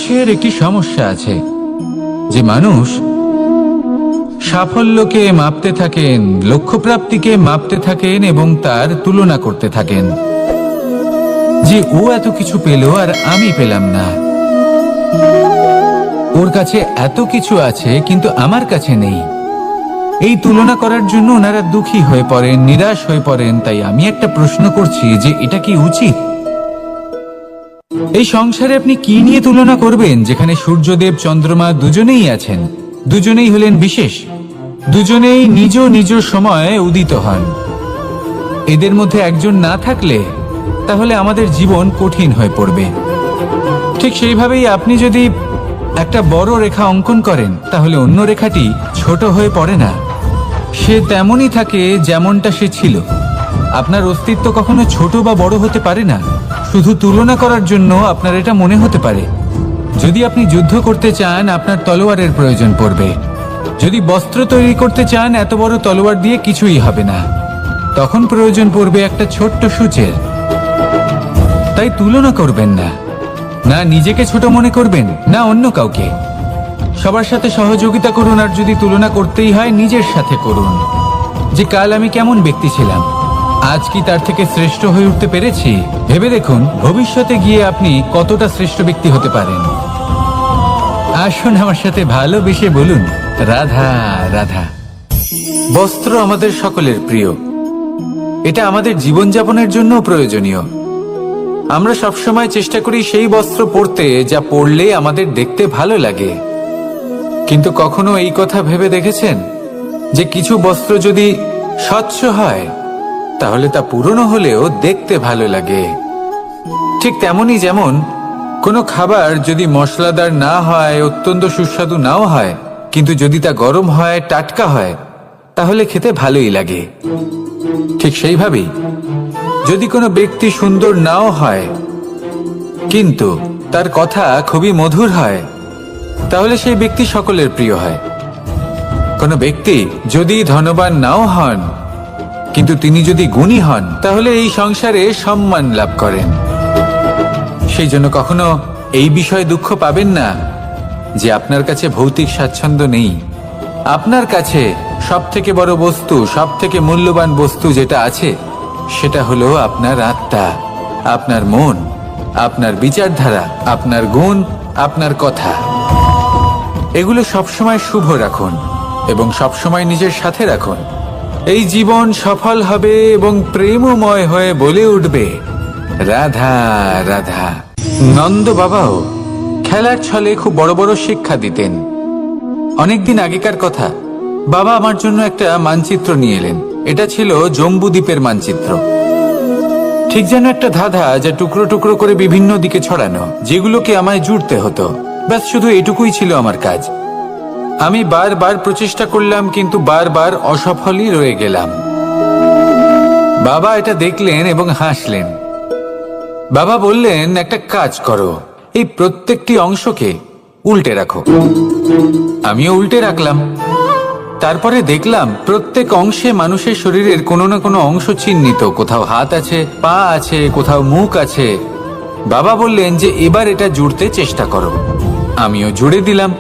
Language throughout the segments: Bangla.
মানুষের একটি সমস্যা আছে যে মানুষ সাফল্যকে মাপতে থাকেন, লক্ষ্যপ্রাপ্তিকে মাপতে থাকেন এবং তার তুলনা করতে থাকেন যে ও এত কিছু পেল আর আমি পেলাম না, ওর কাছে এত কিছু আছে কিন্তু আমার কাছে নেই। এই তুলনা করার জন্য ওনারা দুঃখী হয়ে পড়েন, নিরাশ হয়ে পড়েন। তাই আমি একটা প্রশ্ন করছি যে এটা কি উচিত? এই সংসারে আপনি কি নিয়ে তুলনা করবেন, যেখানে সূর্যদেব চন্দ্রমা দুজনেই আছেন, দুজনেই হলেন বিশেষ, দুজনেই নিজ নিজ সময়ে উদিত হন। এদের মধ্যে একজন না থাকলে তাহলে আমাদের জীবন কঠিন হয়ে পড়বে। ঠিক সেইভাবেই আপনি যদি একটা বড় রেখা অঙ্কন করেন তাহলে অন্য রেখাটি ছোট হয়ে পড়ে না, সে তেমনই থাকে যেমনটা সে ছিল। আপনার অস্তিত্ব কখনো ছোট বা বড় হতে পারে না, শুধু তুলনা করার জন্য আপনার এটা মনে হতে পারে। যদি আপনি যুদ্ধ করতে চান আপনার তলোয়ারের প্রয়োজন পড়বে, যদি বস্ত্র তৈরি করতে চান এত বড় তলোয়ার দিয়ে কিছুই হবে না, তখন প্রয়োজন পড়বে একটা ছোট্ট সূচের। তাই তুলনা করবেন না, না নিজেকে ছোট মনে করবেন না অন্য কাউকে। সবার সাথে সহযোগিতা করুন, আর যদি তুলনা করতেই হয় নিজের সাথে করুন, যে কাল আমি কেমন ব্যক্তি ছিলাম, আজ কি তার থেকে শ্রেষ্ঠ হয়ে উঠতে পেরেছি। ভেবে দেখুন ভবিষ্যতে গিয়ে আপনি কতটা শ্রেষ্ঠ ব্যক্তি হতে পারেন। আসুন আমার সাথে ভালোবেসে বলুন রাধা রাধা। বস্ত্র আমাদের সকলের প্রিয়, এটা আমাদের জীবনযাপনের জন্য প্রয়োজনীয়। আমরা সবসময় চেষ্টা করি সেই বস্ত্র পরতে যা পরলে আমাদের দেখতে ভালো লাগে। কিন্তু কখনো এই কথা ভেবে দেখেছেন যে কিছু বস্ত্র যদি স্বচ্ছ হয় তাহলে তা পুরনো হলেও দেখতে ভালো লাগে? ঠিক তেমনি যেমন কোনো খাবার যদি মশলাদার না হয়, অত্যন্ত সুস্বাদু নাও হয়, কিন্তু যদি তা গরম হয়, টাটকা হয়, তাহলে খেতে ভালোই লাগে। ঠিক সেইভাবেই যদি কোনো ব্যক্তি সুন্দর নাও হয় কিন্তু তার কথা খুবই মধুর হয়, তাহলে সেই ব্যক্তি সকলের প্রিয় হয়। কোনো ব্যক্তি যদি ধনবান নাও হন কিন্তু তিনি যদি গুণী হন তাহলে এই সংসারে সম্মান লাভ করেন। সেই জন্য কখনো এই বিষয়ে দুঃখ পাবেন না যে আপনার কাছে ভৌতিক স্বাচ্ছন্দ্য নেই। আপনার কাছে সব থেকে বড় বস্তু, সব থেকে মূল্যবান বস্তু যেটা আছে সেটা হলো আপনার আত্মা, আপনার মন, আপনার বিচারধারা, আপনার গুণ, আপনার কথা। এগুলো সবসময় শুভ রাখুন এবং সবসময় নিজের সাথে রাখুন। এই জীবন সফল হবে এবং প্রেমময় হয়ে বলে উঠবে রাধা রাধা। নন্দ বাবাও খেলার ছলে খুব বড় বড় শিক্ষা দিতেন। অনেকদিন আগেকার কথা, বাবা আমার জন্য একটা মানচিত্র নিয়ে এলেন। এটা ছিল জম্বু দ্বীপের মানচিত্র, ঠিক যেন একটা ধাঁধা যা টুকরো টুকরো করে বিভিন্ন দিকে ছড়ানো, যেগুলোকে আমায় জুড়তে হতো। ব্যাস শুধু এটুকুই ছিল আমার কাজ। আমি বারবার প্রচেষ্টা করলাম কিন্তু বারবার অসফলই রয়ে গেলাম। বাবা এটা দেখলেন এবং হাসলেন। বাবা বললেন, একটা কাজ করো, এই প্রত্যেকটি অংশকে উল্টে রাখো। আমিও উল্টে রাখলাম। তারপরে দেখলাম প্রত্যেক অংশে মানুষের শরীরের কোনো না কোনো অংশ চিহ্নিত। কোথাও হাত আছে, পা আছে, কোথাও মুখ আছে। বাবা বললেন যে এবার এটা জুড়তে চেষ্টা করো। আমিও জুড়ে দিলাম।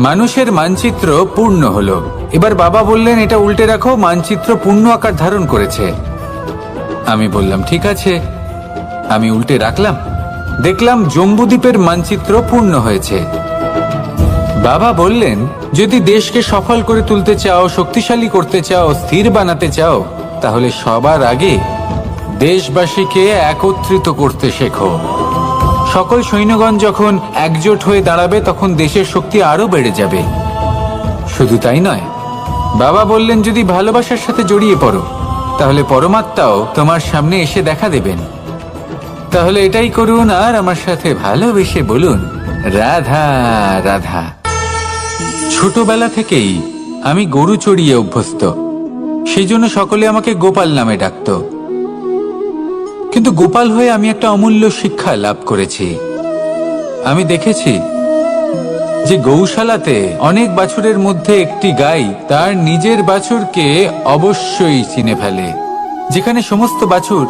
মানুষের মানচিত্র পূর্ণ হলো। এবার বাবা বললেন এটা উল্টে রাখো, মানচিত্র পূর্ণ আকার ধারণ করেছে। আমি বললাম ঠিক আছে। আমি উল্টে রাখলাম, দেখলাম জম্বুদ্বীপের মানচিত্র পূর্ণ হয়েছে। বাবা বললেন যদি দেশকে সফল করে তুলতে চাও, শক্তিশালী করতে চাও, স্থির বানাতে চাও, তাহলে সবার আগে দেশবাসীকে একত্রিত করতে শেখো। সকল সৈন্যগণ যখন একজোট হয়ে দাঁড়াবে তখন দেশের শক্তি আরো বেড়ে যাবে। শুধু তাই নয়, বাবা বললেন যদি ভালোবাসার সাথে জড়িয়ে পড়ো তাহলে পরমাত্মাও তোমার সামনে এসে দেখা দেবেন। তাহলে এটাই করুন আর আমার সাথে ভালোবেসে বলুন রাধা রাধা। ছোটবেলা থেকেই আমি গরু চড়িয়ে অভ্যস্ত, সেই জন্য সকলে আমাকে গোপাল নামে ডাকতো। কিন্তু গোপাল হয়ে আমি একটা অমূল্য শিক্ষা লাভ করেছি। আমি দেখেছি যে গৌশালাতে অনেক বাছুরের মধ্যে একটি গাই তার নিজের বাছুরকে অবশ্যই চিনে ফেলে। যেখানে সমস্ত বাছুর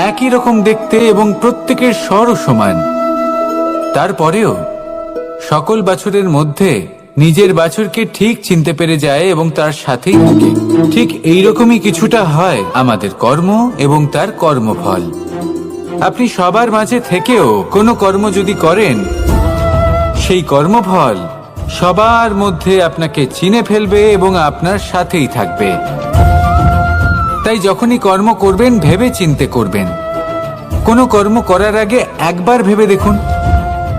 একই রকম দেখতে এবং প্রত্যেকের স্বরও সমান, তারপরেও সকল বাছুরের মধ্যে নিজের বাছুরকে ঠিক চিনতে পেরে যায় এবং তার সাথেই থাকে। ঠিক এইরকমই কিছুটা হয় আমাদের কর্ম এবং তার কর্মফল। আপনি সবার মাঝে থেকেও কোনো কর্ম যদি করেন, সেই কর্মফল সবার মধ্যে আপনাকে চিনে ফেলবে এবং আপনার সাথেই থাকবে। তাই যখনই কর্ম করবেন ভেবে চিন্তে করবেন। কোনো কর্ম করার আগে একবার ভেবে দেখুন,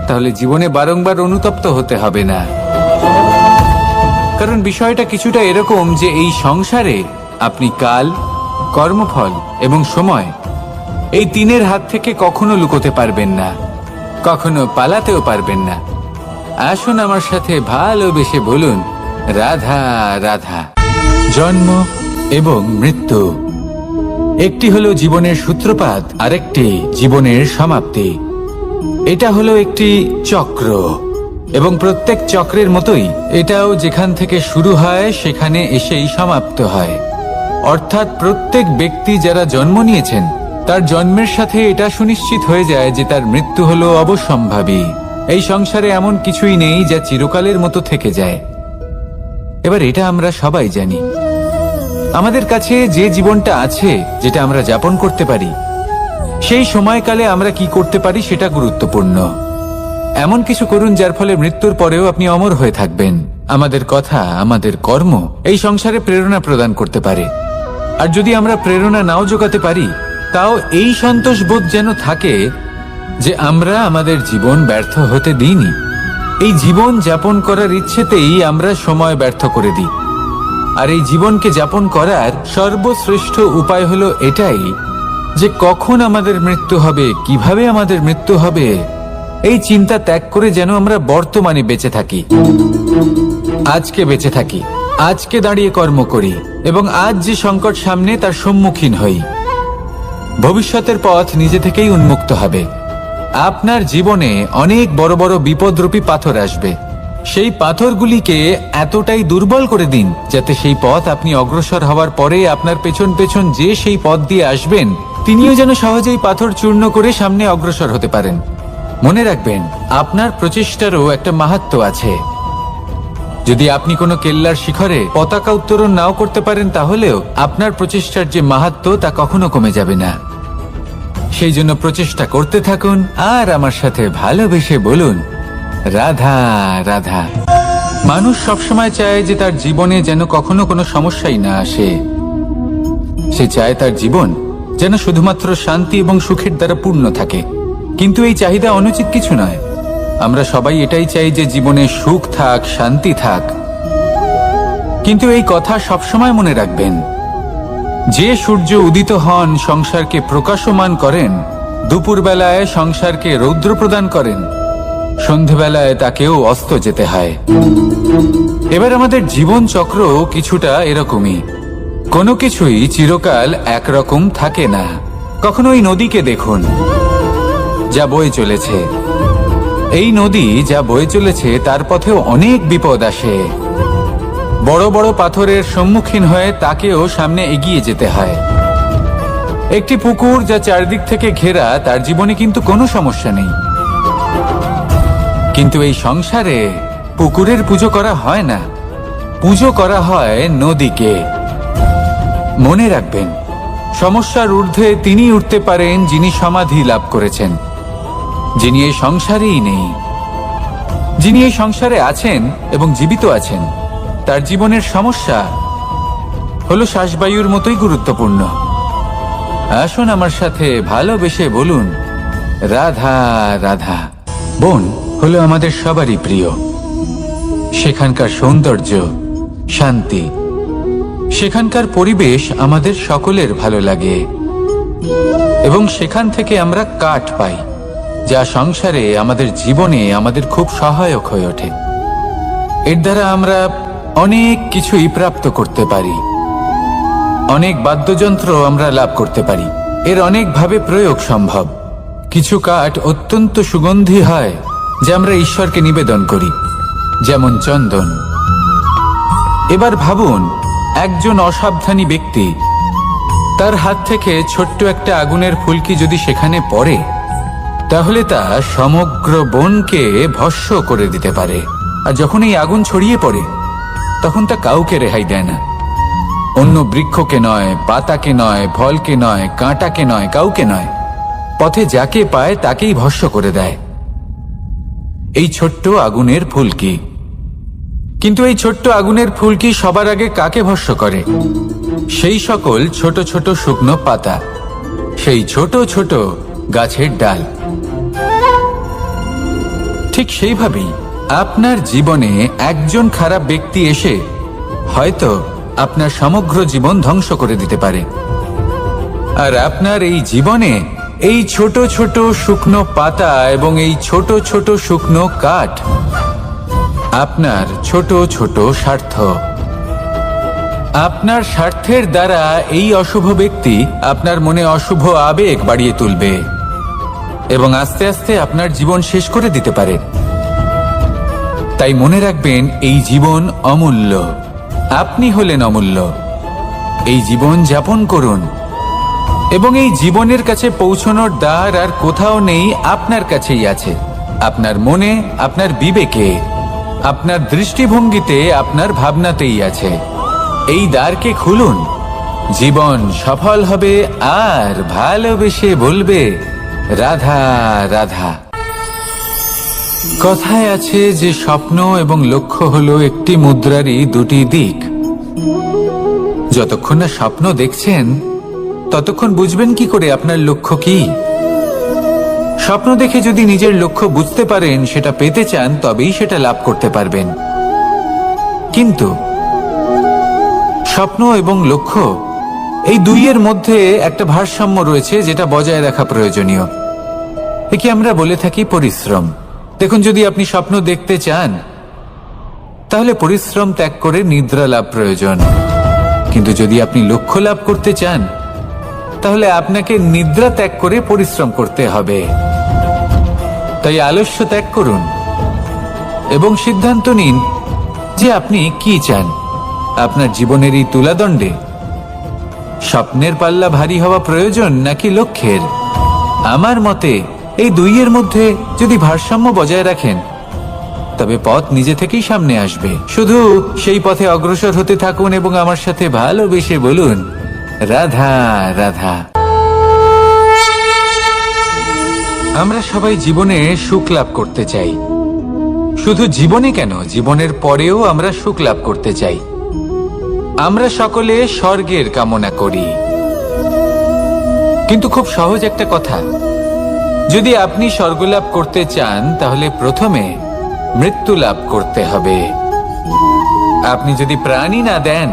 তাহলে জীবনে বারংবার অনুতপ্ত হতে হবে না। কারণ বিষয়টা কিছুটা এরকম যে এই সংসারে আপনি কাল, কর্মফল এবং সময়, এই তিনের হাত থেকে কখনো লুকোতে পারবেন না, কখনো পালাতেও পারবেন না। আসুন আমার সাথে ভালোবেসে বলুন, রাধা রাধা। জন্ম এবং মৃত্যু, একটি হলো জীবনের সূত্রপাত, আরেকটি জীবনের সমাপ্তি। এটা হলো একটি চক্র এবং প্রত্যেক চক্রের মতোই এটাও যেখান থেকে শুরু হয় সেখানে এসেই সমাপ্ত হয়। অর্থাৎ প্রত্যেক ব্যক্তি যারা জন্ম নিয়েছেন তার জন্মের সাথে এটা সুনিশ্চিত হয়ে যায় যে তার মৃত্যু হলো অবশ্যম্ভাবী। এই সংসারে এমন কিছুই নেই যা চিরকালের মতো থেকে যায়। এবার এটা আমরা সবাই জানি। আমাদের কাছে যে জীবনটা আছে, যেটা আমরা যাপন করতে পারি, সেই সময়কালে আমরা কি করতে পারি সেটা গুরুত্বপূর্ণ। এমন কিছু করুন যার ফলে মৃত্যুর পরেও আপনি অমর হয়ে থাকবেন। আমাদের কথা, আমাদের কর্ম এই সংসারে প্রেরণা প্রদান করতে পারে। আর যদি আমরা প্রেরণা নাও জোগাতে পারি, তাও এই সন্তোষ বোধ যেন থাকে যে আমরা আমাদের জীবন ব্যর্থ হতে দিইনি। এই জীবন যাপন করার ইচ্ছেতেই আমরা সময় ব্যর্থ করে দিই। আর এই জীবনকে যাপন করার সর্বশ্রেষ্ঠ উপায় হলো এটাই যে কখন আমাদের মৃত্যু হবে, কিভাবে আমাদের মৃত্যু হবে, এই চিন্তা ত্যাগ করে যেন আমরা বর্তমানে বেঁচে থাকি, আজকে বেঁচে থাকি, আজকে দাঁড়িয়ে কর্ম করি এবং আজ যে সংকট সামনে তার সম্মুখীন হই। ভবিষ্যতের পথ নিজে থেকেই উন্মুক্ত হবে। আপনার জীবনে অনেক বড় বড় বিপদরূপী পাথর আসবে। সেই পাথরগুলিকে এতটাই দুর্বল করে দিন যাতে সেই পথ আপনি অগ্রসর হওয়ার পরে আপনার পেছন পেছন যে সেই পথ দিয়ে আসবেন তিনিও যেন সহজেই পাথর চূর্ণ করে সামনে অগ্রসর হতে পারেন। মনে রাখবেন, আপনার প্রচেষ্টারও একটা মাহাত্ম্য আছে। যদি আপনি কোনো কেল্লার শিখরে পতাকা উত্তোলন নাও করতে পারেন, তাহলেও আপনার প্রচেষ্টার যে মাহাত্ম্য তা কখনো কমে যাবে না। সেই জন্য প্রচেষ্টা করতে থাকুন আর আমার সাথে ভালোবেসে বলুন, রাধা রাধা। মানুষ সবসময় চায় যে তার জীবনে যেন কখনো কোনো সমস্যাই না আসে। সে চায় তার জীবন যেন শুধুমাত্র শান্তি এবং সুখের দ্বারা পূর্ণ থাকে। কিন্তু এই চাহিদা অনুচিত কিছু নয়। আমরা সবাই এটাই চাই যে জীবনে সুখ থাক, শান্তি থাক। কিন্তু এই কথা সবসময় মনে রাখবেন, যে সূর্য উদিত হন সংসারকে প্রকাশমান করেন, দুপুরবেলায় সংসারকে রৌদ্র প্রদান করেন, সন্ধেবেলায় তাকেও অস্ত যেতে হয়। এবার আমাদের জীবন চক্র কিছুটা এরকমই। কোনো কিছুই চিরকাল একরকম থাকে না। কখনো এই নদীকে দেখুন যা বয়ে চলেছে। এই নদী যা বয়ে চলেছে তার পথেও অনেক বিপদ আসে। বড় বড় পাথরের সম্মুখীন হয়ে তাকেও সামনে এগিয়ে যেতে হয়। একটি পুকুর যা চারদিক থেকে ঘেরা, তার জীবনে কিন্তু কোনো সমস্যা নেই। কিন্তু এই সংসারে পুকুরের পুজো করা হয় না, পুজো করা হয় নদীকে। মনে রাখবেন, সমস্যার ঊর্ধ্বে তিনি উঠতে পারেন যিনি সমাধি লাভ করেছেন, যিনি এই সংসারেই নেই। যিনি এই সংসারে আছেন এবং জীবিত আছেন, তার জীবনের সমস্যা হলো শ্বাসবায়ুর মতোই গুরুত্বপূর্ণ। আসুন আমার সাথে ভালোবেসে বলুন, রাধা রাধা। বন হলো আমাদের সবারই প্রিয়। সেখানকার সৌন্দর্য, শান্তি, সেখানকার পরিবেশ আমাদের সকলের ভালো লাগে এবং সেখান থেকে আমরা কাঠ পাই, যা সংসারে আমাদের জীবনে আমাদের খুব সহায়ক হয়ে ওঠে। এর দ্বারা আমরা অনেক কিছুই প্রাপ্ত করতে পারি। অনেক বাদ্যযন্ত্র আমরা লাভ করতে পারি। এর অনেকভাবে প্রয়োগ সম্ভব। কিছু কাঠ অত্যন্ত সুগন্ধি হয় যা আমরা ঈশ্বরকে নিবেদন করি, যেমন চন্দন। এবার ভাবুন, একজন অসাবধানী ব্যক্তি, তার হাত থেকে ছোট্ট একটা আগুনের ফুলকি যদি সেখানে পড়ে, তাহলে তা সমগ্র বনকে ভস্ম করে দিতে পারে। আর যখন এই আগুন ছড়িয়ে পড়ে তখন তা কাউকে রেহাই দেয় না। অন্য বৃক্ষকে নয়, পাতাকে নয়, ফলকে নয়, কাঁটাকে নয়, কাউকে নয়, পথে যাকে পায় তাকেই ভস্ম করে দেয়। এই ছোট্ট আগুনের ফুলকি। কিন্তু এই ছোট্ট আগুনের ফুলকি সবার আগে কাকে ভস্ম করে? সেই সকল ছোট ছোট শুকনো পাতা, সেই ছোট ছোট গাছের ডাল। ঠিক সেইভাবেই আপনার জীবনে একজন খারাপ ব্যক্তি এসে হয়তো আপনার সমগ্র জীবন ধ্বংস করে দিতে পারে। আর আপনার এই জীবনে এই ছোট ছোট শুকনো পাতা এবং এই ছোট ছোট শুকনো কাঠ আপনার ছোট ছোট স্বার্থ। আপনার স্বার্থের দ্বারা এই অশুভ ব্যক্তি আপনার মনে অশুভ আবেগ বাড়িয়ে তুলবে এবং আস্তে আস্তে আপনার জীবন শেষ করে দিতে পারে। তাই মনে রাখবেন, এই জীবন অমূল্য। আপনি হলেন অমূল্য। এই জীবন যাপন করুন এবং এই জীবনের কাছে পৌঁছানোর দ্বার আর কোথাও নেই, আপনার কাছেই আছে। আপনার মনে, আপনার বিবেকে, আপনার দৃষ্টিভঙ্গিতে, আপনার ভাবনাতেই আছে। এই দ্বারকে খুলুন। জীবন সফল হবে আর ভালোবেসে বলবে, রাধা রাধা। কথায় আছে যে স্বপ্ন এবং লক্ষ্য হলো একটি মুদ্রারই দুটি দিক। যতক্ষণ না স্বপ্ন দেখছেন ততক্ষণ বুঝবেন কি করে আপনার লক্ষ্য কি? স্বপ্ন দেখে যদি নিজের লক্ষ্য বুঝতে পারেন, সেটা পেতে চান, তবেই সেটা লাভ করতে পারবেন। কিন্তু স্বপ্ন এবং লক্ষ্য, এই দুইয়ের মধ্যে একটা ভারসাম্য রয়েছে যেটা বজায় রাখা প্রয়োজনীয়। একে আমরা বলে থাকি পরিশ্রম। দেখুন, যদি আপনি স্বপ্ন দেখতে চান তাহলে পরিশ্রম ত্যাগ করে নিদ্রা লাভ প্রয়োজন। কিন্তু যদি আপনি লক্ষ্য লাভ করতে চান তাহলে আপনাকে নিদ্রা ত্যাগ করে পরিশ্রম করতে হবে। তাই আলস্য ত্যাগ করুন এবং সিদ্ধান্ত নিন যে আপনি কি চান। আপনার জীবনের এই তুলাদণ্ডে স্বপ্নের পাল্লা ভারী হওয়া প্রয়োজন নাকি লক্ষ্যের? আমার মতে এই দুইয়ের মধ্যে যদি ভারসাম্য বজায় রাখেন তবে পথ নিজে থেকেই সামনে আসবে। শুধু সেই পথে অগ্রসর হতে থাকুন এবং আমার সাথে ভালোবেসে বলুন, রাধা রাধা। আমরা সবাই জীবনে সুখ লাভ করতে চাই। শুধু জীবনে কেন, জীবনের পরেও আমরা সুখ লাভ করতে চাই। আমরা সকলে স্বর্গের কামনা করি। কিন্তু খুব সহজ একটা কথা, যদি আপনি স্বর্গ লাভ করতে চান তাহলে প্রথমে মৃত্যু লাভ করতে হবে। আপনি যদি প্রাণই না দেন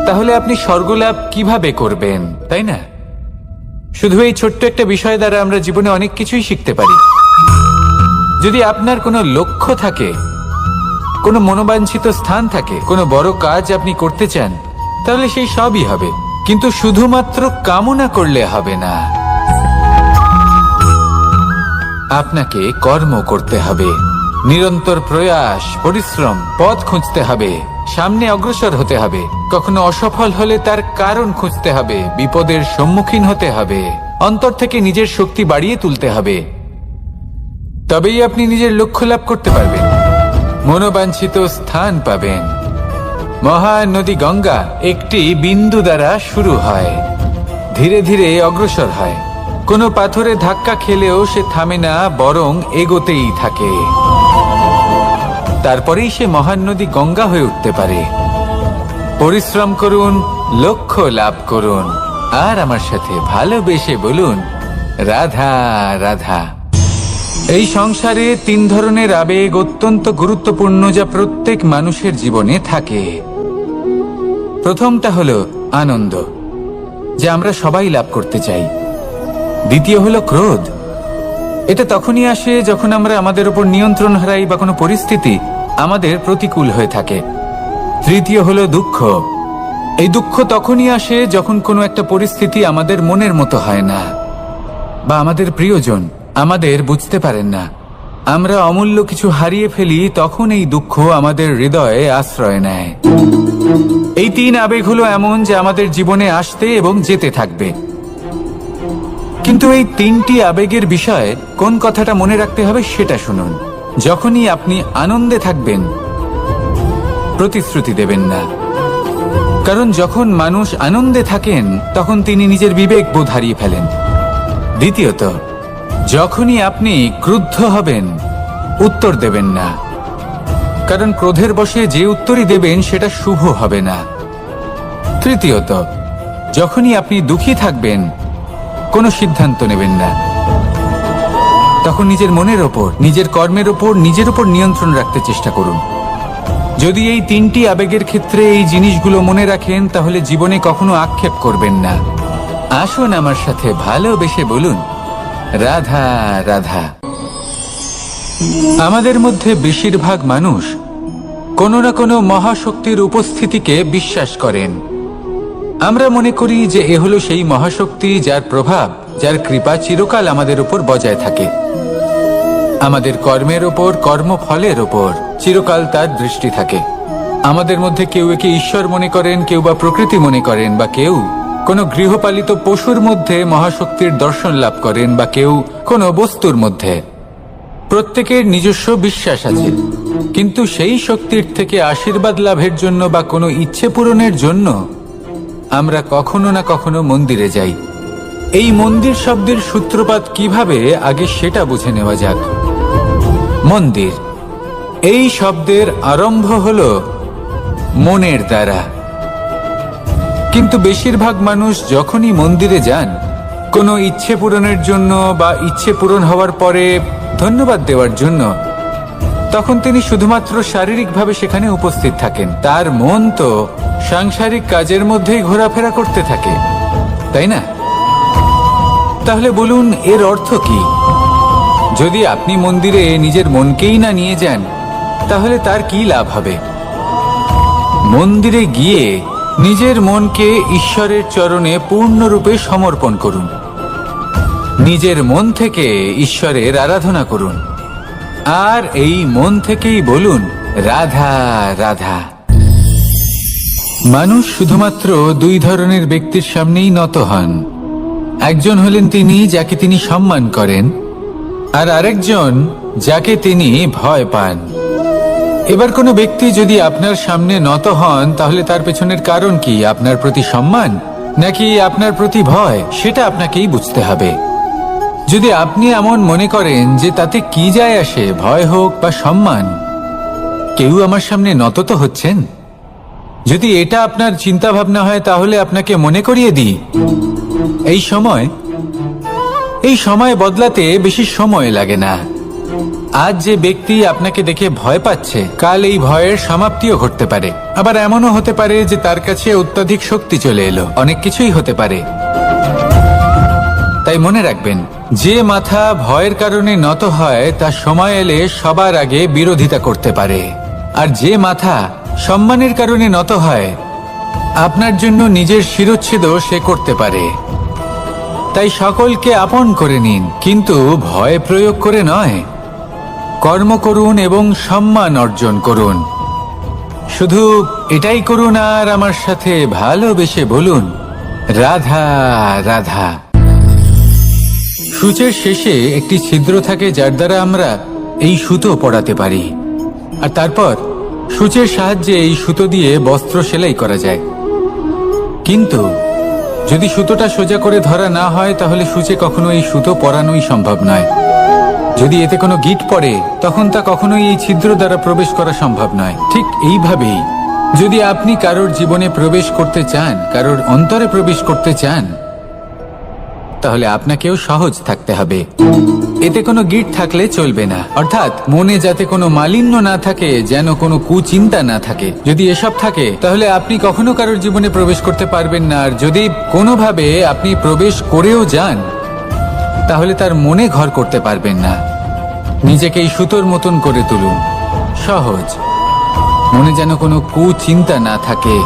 তাহলে আপনি স্বর্গ লাভ কিভাবে করবেন, তাই না? শুধু এই ছোট্ট একটা বিষয় দ্বারা আমরা জীবনে অনেক কিছুই শিখতে পারি। যদি আপনার কোনো লক্ষ্য থাকে, কোনো মনোবাঞ্ছিত স্থান থাকে, কোনো বড় কাজ আপনি করতে চান, তাহলে সেই সবই হবে। কিন্তু শুধুমাত্র কামনা করলে হবে না, আপনাকে কর্ম করতে হবে। নিরন্তর প্রয়াস, পরিশ্রম, পথ খুঁজতে হবে, সামনে অগ্রসর হতে হবে। কখনো অসফল হলে তার কারণ খুঁজতে হবে, বিপদের সম্মুখীন হতে হবে, অন্তর থেকে নিজের শক্তি বাড়িয়ে তুলতে হবে। তবেই আপনি নিজের লক্ষ্য লাভ করতে পারবেন, মনোবাঞ্ছিত স্থান পাবেন। মহান নদী গঙ্গা একটি বিন্দু দ্বারা শুরু হয়, ধীরে ধীরে অগ্রসর হয়। কোনো পাথরে ধাক্কা খেলেও সে থামে না, বরং এগোতেই থাকে। তারপরেই সে মহান নদী গঙ্গা হয়ে উঠতে পারে। পরিশ্রম করুন, লক্ষ্য লাভ করুন, আর আমার সাথে ভালোবেসে বলুন, রাধা রাধা। এই সংসারে তিন ধরনের আবেগ অত্যন্ত গুরুত্বপূর্ণ, যা প্রত্যেক মানুষের জীবনে থাকে। প্রথমটা হলো আনন্দ, যা আমরা সবাই লাভ করতে চাই। দ্বিতীয় হলো ক্রোধ। এটা তখনই আসে যখন আমরা আমাদের উপর নিয়ন্ত্রণ হারাই বা কোনো পরিস্থিতি আমাদের প্রতিকূল হয়ে থাকে। তৃতীয় হলো দুঃখ। এই দুঃখ তখনই আসে যখন কোনো একটা পরিস্থিতি আমাদের মনের মতো হয় না বা আমাদের প্রিয়জন আমাদের বুঝতে পারেন না। আমরা অমূল্য কিছু হারিয়ে ফেলি, তখন এই দুঃখ আমাদের হৃদয়ে আশ্রয় নেয়। এই তিন আবেগ হলো এমন যে আমাদের জীবনে আসতে এবং যেতে থাকবে। কিন্তু এই তিনটি আবেগের বিষয়ে কোন কথাটা মনে রাখতে হবে সেটা শুনুন। যখনই আপনি আনন্দে থাকবেন, প্রতিশ্রুতি দেবেন না, কারণ যখন মানুষ আনন্দে থাকেন তখন তিনি নিজের বিবেক বোধ হারিয়ে ফেলেন। দ্বিতীয়ত, যখনই আপনি ক্রুদ্ধ হবেন, উত্তর দেবেন না, কারণ ক্রোধের বশে যে উত্তরই দেবেন সেটা শুভ হবে না। তৃতীয়ত, যখনই আপনি দুঃখী থাকবেন, কোনো সিদ্ধান্ত নেবেন না, তখন নিজের মনের ওপর, নিজের কর্মের ওপর, নিজের ওপর নিয়ন্ত্রণ রাখতে চেষ্টা করুন। যদি এই তিনটি আবেগের ক্ষেত্রে এই জিনিসগুলো মনে রাখেন, তাহলে জীবনে কখনো আক্ষেপ করবেন না। আসুন আমার সাথে ভালোবেসে বলুন, রাধা রাধা। আমাদের মধ্যে বেশিরভাগ মানুষ কোনো না কোনো মহাশক্তির উপস্থিতিকে বিশ্বাস করেন। আমরা মনে করি যে এ হলো সেই মহাশক্তি যার প্রভাব, যার কৃপা চিরকাল আমাদের উপর বজায় থাকে। আমাদের কর্মের ওপর, কর্মফলের ওপর চিরকাল তার দৃষ্টি থাকে। আমাদের মধ্যে কেউ একে ঈশ্বর মনে করেন, কেউ বা প্রকৃতি মনে করেন, বা কেউ কোনো গৃহপালিত পশুর মধ্যে মহাশক্তির দর্শন লাভ করেন, বা কেউ কোনো বস্তুর মধ্যে। প্রত্যেকের নিজস্ব বিশ্বাস আছে, কিন্তু সেই শক্তির থেকে আশীর্বাদ লাভের জন্য বা কোনো ইচ্ছে পূরণের জন্য আমরা কখনো না কখনো মন্দিরে যাই। এই মন্দির শব্দের সূত্রপাত কিভাবে, আগে সেটা বুঝে নেওয়া যাক। মন্দির এই শব্দের আরম্ভ হলো মনের দ্বারা, কিন্তু বেশিরভাগ মানুষ যখনই মন্দিরে যান কোনো ইচ্ছে পূরণের জন্য বা ইচ্ছে পূরণ হওয়ার পরে ধন্যবাদ দেওয়ার জন্য, তখন তিনি শুধুমাত্র শারীরিকভাবে সেখানে উপস্থিত থাকেন। তার মন তো সাংসারিক কাজের মধ্যেই ঘোরাফেরা করতে থাকে, তাই না? তাহলে বলুন, এর অর্থ কি? যদি আপনি মন্দিরে নিজের মনকেই না নিয়ে যান, তাহলে তার কি লাভ হবে? মন্দিরে গিয়ে নিজের মনকে ঈশ্বরের চরণে পূর্ণরূপে সমর্পণ করুন। নিজের মন থেকে ঈশ্বরের আরাধনা করুন, আর এই মন থেকেই বলুন, রাধা রাধা। মানুষ শুধুমাত্র দুই ধরনের ব্যক্তির সামনেই নত হন। একজন হলেন তিনি যাকে তিনি সম্মান করেন, আর আরেকজন যাকে তিনি ভয় পান। এবার কোনো ব্যক্তি যদি আপনার সামনে নত হন, তাহলে তার পেছনের কারণ কি? আপনার প্রতি সম্মান নাকি আপনার প্রতি ভয়? সেটা আপনাকেই বুঝতে হবে। যদি আপনি এমন মনে করেন যে তাতে কি যায় আসে, ভয় হোক বা সম্মান, কেউ আমার সামনে নত তো হচ্ছেন, যদি এটা আপনার চিন্তা ভাবনা হয়, তাহলে আপনাকে মনে করিয়ে দিই, এই সময় বদলাতে বেশি সময় লাগে না। আজ যে ব্যক্তি আপনাকে দেখে ভয় পাচ্ছে, কাল এই ভয়ের সমাপ্তিও ঘটতে পারে। আবার এমনও হতে পারে যে তার কাছে অত্যধিক শক্তি চলে এলো। অনেক কিছুই হতে পারে। তাই মনে রাখবেন, যে মাথা ভয়ের কারণে নত হয় তা সময় এলে সবার আগে বিরোধিতা করতে পারে, আর যে মাথা সম্মানের কারণে নত হয় আপনার জন্য নিজের শিরচ্ছেদও সে করতে পারে। তাই সকলকে আপন করে নিন, কিন্তু ভয় প্রয়োগ করে নয়। কর্ম করুন এবং সম্মান অর্জন করুন। শুধু এটাই করুন, আর আমার সাথে ভালোবেসে বলুন, রাধা রাধা। সূচের শেষে একটি ছিদ্র থাকে, যার দ্বারা আমরা এই সুতো পরাতে পারি, আর তারপর সূচের সাহায্যে এই সুতো দিয়ে বস্ত্র সেলাই করা যায়। কিন্তু যদি সুতোটা সোজা করে ধরা না হয়, তাহলে সূচে কখনো এই সুতো পরানোই সম্ভব নয়। যদি এতে কোনো গিঁট পড়ে, তখন তা কখনোই এই ছিদ্র দ্বারা প্রবেশ করা সম্ভব নয়। ঠিক এইভাবেই যদি আপনি কারোর জীবনে প্রবেশ করতে চান, কারোর অন্তরে প্রবেশ করতে চান, তাহলে আপনাকেও সহজ থাকতে হবে। এতে কোনো গিঁট থাকলে চলবে না, অর্থাৎ মনে যাতে কোনো মালিন্য না থাকে, যেন কোনো কুচিন্তা না থাকে। যদি এসব থাকে, তাহলে আপনি কখনো কারোর জীবনে প্রবেশ করতে পারবেন না। আর যদি কোনোভাবে আপনি প্রবেশ করেও যান, তাহলে তার মনে ঘর করতে পারবেন না। নিজেকে এই সুতোর মতন করে তুলুন, সহজ। মনে যেন কোনো কুচিন্তা না থাকে,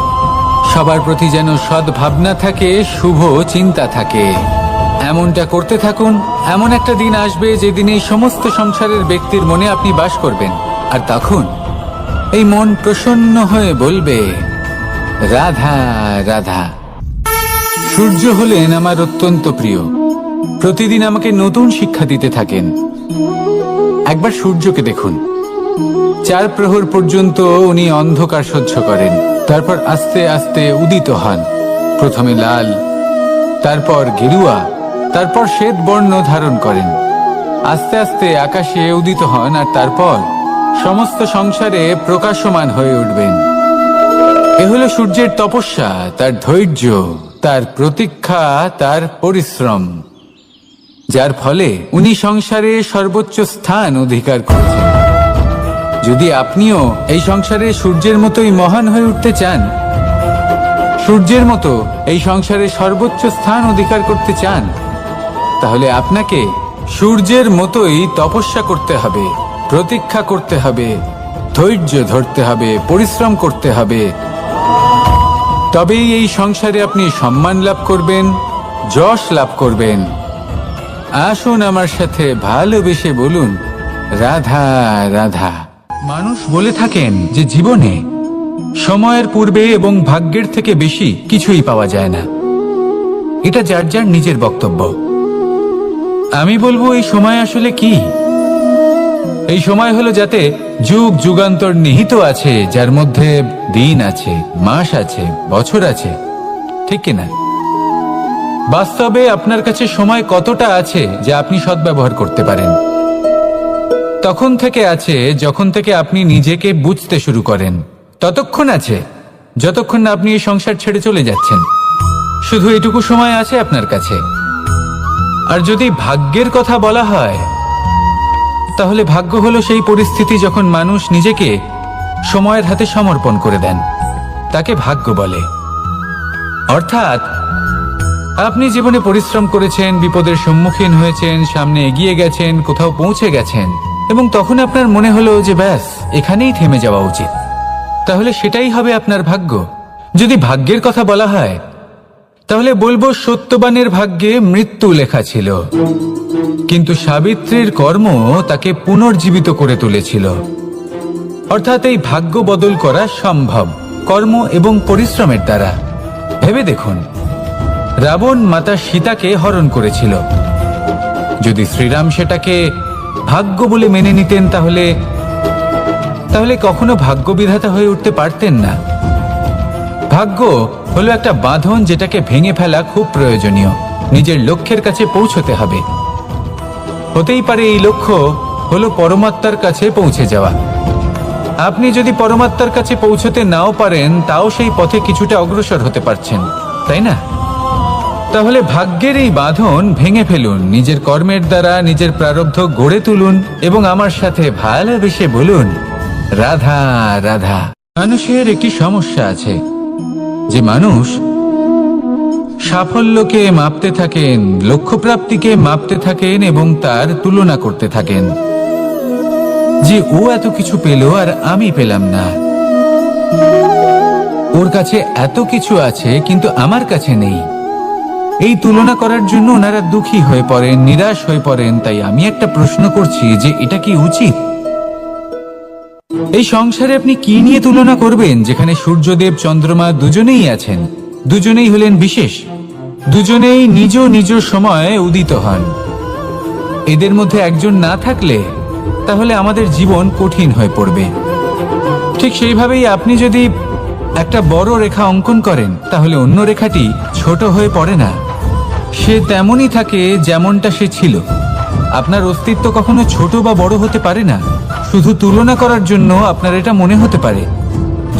সবার প্রতি যেন সদ্ভাবনা থাকে, শুভ চিন্তা থাকে। এমনটা করতে থাকুন। এমন একটা দিন আসবে যেদিন এই সমস্ত সংসারের ব্যক্তির মনে আপনি বাস করবেন, আর তখন এই মন প্রসন্ন হয়ে বলবে, রাধা রাধা। সূর্য হলেন আমার অত্যন্ত প্রিয়। প্রতিদিন আমাকে নতুন শিক্ষা দিতে থাকেন। একবার সূর্যকে দেখুন, 4 প্রহর পর্যন্ত উনি অন্ধকার সহ্য করেন, তারপর আস্তে আস্তে উদিত হন। প্রথমে লাল, তারপর গেরুয়া, তারপর শ্বেত বর্ণ ধারণ করেন। আস্তে আস্তে আকাশে উদিত হন আর তারপর সমস্ত সংসারে প্রকাশমান হয়ে উঠবেন। এ হলো সূর্যের তপস্যা, তার ধৈর্য, তার প্রতীক্ষা, তার পরিশ্রম, যার ফলে উনি সংসারে সর্বোচ্চ স্থান অধিকার করেছেন। যদি আপনিও এই সংসারে সূর্যের মতোই মহান হয়ে উঠতে চান, সূর্যের মতো এই সংসারে সর্বোচ্চ স্থান অধিকার করতে চান, তাহলে আপনাকে সূর্যের মতোই তপস্যা করতে হবে, প্রতীক্ষা করতে হবে, ধৈর্য ধরতে হবে, পরিশ্রম করতে হবে। তবেই এই সংসারে আপনি সম্মান লাভ করবেন, যশ লাভ করবেন। আসুন আমার সাথে ভালোবেসে বলুন, রাধা রাধা। মানুষ বলে থাকেন যে জীবনে সময়ের পূর্বে এবং ভাগ্যের থেকে বেশি কিছুই পাওয়া যায় না। এটা যার যার নিজের বক্তব্য। আমি বলবো এই সময় আসলে কি? এই সময় হলো যাতে যুগ যুগান্তর নিহিত আছে, যার মধ্যে দিন আছে, মাস আছে, বছর আছে, ঠিক কিনা? বাস্তবে আপনার কাছে সময় কতটা আছে যা আপনি সদ্ব্যবহার করতে পারেন? তখন থেকে আছে যখন থেকে আপনি নিজেকে বুঝতে শুরু করেন। ততক্ষণ আছে যতক্ষণ না আপনি এই সংসার ছেড়ে চলে যাচ্ছেন। শুধু এটুকু সময় আছে আপনার কাছে। আর যদি ভাগ্যের কথা বলা হয়, তাহলে ভাগ্য হলো সেই পরিস্থিতি যখন মানুষ নিজেকে সময়ের হাতে সমর্পণ করে দেন, তাকে ভাগ্য বলে। অর্থাৎ আপনি জীবনে পরিশ্রম করেছেন, বিপদের সম্মুখীন হয়েছেন, সামনে এগিয়ে গেছেন, কোথাও পৌঁছে গেছেন, এবং তখন আপনার মনে হলো যে ব্যাস এখানেই থেমে যাওয়া উচিত। তাহলে সেটাই হবে আপনার ভাগ্য। যদি ভাগ্যের কথা বলা হয়, তাহলে বলবো সত্যবানের ভাগ্যে মৃত্যু লেখা ছিল, কিন্তু সাবিত্রীর কর্ম তাকে পুনর্জীবিত করে তুলেছিল। অর্থাৎ এই ভাগ্য বদল করা সম্ভব কর্ম এবং পরিশ্রমের দ্বারা। ভেবে দেখুন, রাবণ মাতা সীতাকে হরণ করেছিল। যদি শ্রীরাম সেটাকে ভাগ্য বলে মেনে নিতেন, তাহলে কখনো ভাগ্য বিধাতা হয়ে উঠতে পারতেন না। ভাগ্য হলো একটা বাঁধন যেটাকে ভেঙে ফেলা খুব প্রয়োজনীয়। নিজের লক্ষ্যের কাছে পৌঁছতে হবে। হতেই পারে এই লক্ষ্য হলো পরমাত্মার কাছে পৌঁছে যাওয়া। আপনি যদি পরমাত্মার কাছে পৌঁছতে নাও পারেন, তাও সেই পথে কিছুটা অগ্রসর হতে পারছেন, তাই না? তাহলে ভাগ্যের এই বাঁধন ভেঙে ফেলুন, নিজের কর্মের দ্বারা নিজের প্রারব্ধ গড়ে তুলুন এবং আমার সাথে ভালোবেসে বলুন, রাধা রাধা। মানুষের একটি সমস্যা আছে যে মানুষ সাফল্যকে মাপতে থাকেন, লক্ষ্যপ্রাপ্তিকে মাপতে থাকেন এবং তার তুলনা করতে থাকেন যে ও এত কিছু পেল আর আমি পেলাম না, ওর কাছে এত কিছু আছে কিন্তু আমার কাছে নেই। এই তুলনা করার জন্য ওনারা দুঃখী হয়ে পড়েন, নিরাশ হয়ে পড়েন। তাই আমি একটা প্রশ্ন করছি যে এটা কি উচিত? এই সংসারে আপনি কি নিয়ে তুলনা করবেন, যেখানে সূর্যদেব চন্দ্রমা দুজনেই আছেন, দুজনেই হলেন বিশেষ, দুজনেই নিজ নিজ সময়ে উদিত হন। এদের মধ্যে একজন না থাকলে তাহলে আমাদের জীবন কঠিন হয়ে পড়বে। ঠিক সেইভাবেই আপনি যদি একটা বড় রেখা অঙ্কন করেন, তাহলে অন্য রেখাটি ছোট হয়ে পড়ে না, সে তেমনই থাকে যেমনটা সে ছিল। আপনার অস্তিত্ব কখনো ছোট বা বড় হতে পারে না। শুধু তুলনা করার জন্য আপনার এটা মনে হতে পারে।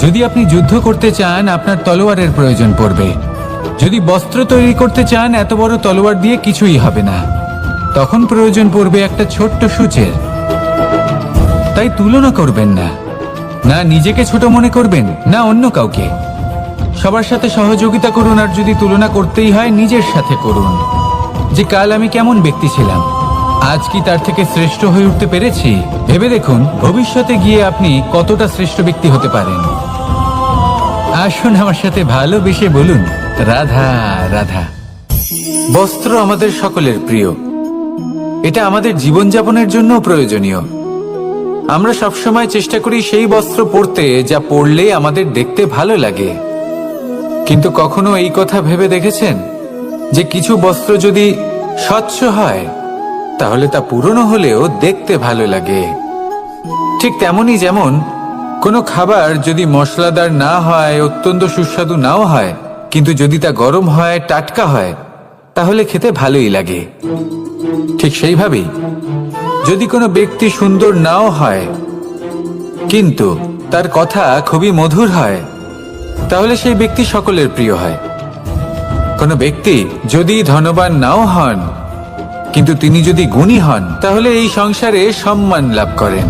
যদি আপনি যুদ্ধ করতে চান, আপনার তলোয়ারের প্রয়োজন পড়বে। যদি বস্ত্র তৈরি করতে চান, এত বড় তলোয়ার দিয়ে কিছুই হবে না, তখন প্রয়োজন পড়বে একটা ছোট্ট সূচের। তাই তুলনা করবেন না, না নিজেকে ছোট মনে করবেন, না অন্য কাউকে। সবার সাথে সহযোগিতা করুন, আর যদি তুলনা করতেই হয় নিজের সাথে করুন, যে কাল আমি কেমন ব্যক্তি ছিলাম, আজ কি তার থেকে শ্রেষ্ঠ হয়ে উঠতে পেরেছি? ভেবে দেখুন ভবিষ্যতে গিয়ে আপনি কতটা শ্রেষ্ঠ ব্যক্তি হতে পারেন। আসুন আমার সাথে ভালোবেসে বলুন, রাধা রাধা। বস্ত্র আমাদের সকলের প্রিয়, এটা আমাদের জীবনযাপনের জন্য প্রয়োজনীয়। আমরা সবসময় চেষ্টা করি সেই বস্ত্র পরতে যা পরলে আমাদের দেখতে ভালো লাগে। কিন্তু কখনো এই কথা ভেবে দেখেছেন যে কিছু বস্ত্র যদি স্বচ্ছ হয় তাহলে তা পুরনো হলেও দেখতে ভালো লাগে। ঠিক তেমনি যেমন কোনো খাবার যদি মশলাদার না হয়, অত্যন্ত সুস্বাদু নাও হয়, কিন্তু যদি তা গরম হয়, টাটকা হয়, তাহলে খেতে ভালোই লাগে। ঠিক সেইভাবেই যদি কোনো ব্যক্তি সুন্দর নাও হয় কিন্তু তার কথা খুবই মধুর হয়, তাহলে সেই ব্যক্তি সকলের প্রিয় হয়। কোনো ব্যক্তি যদি ধনবান নাও হন কিন্তু তিনি যদি গুণী হন, তাহলে এই সংসারে সম্মান লাভ করেন।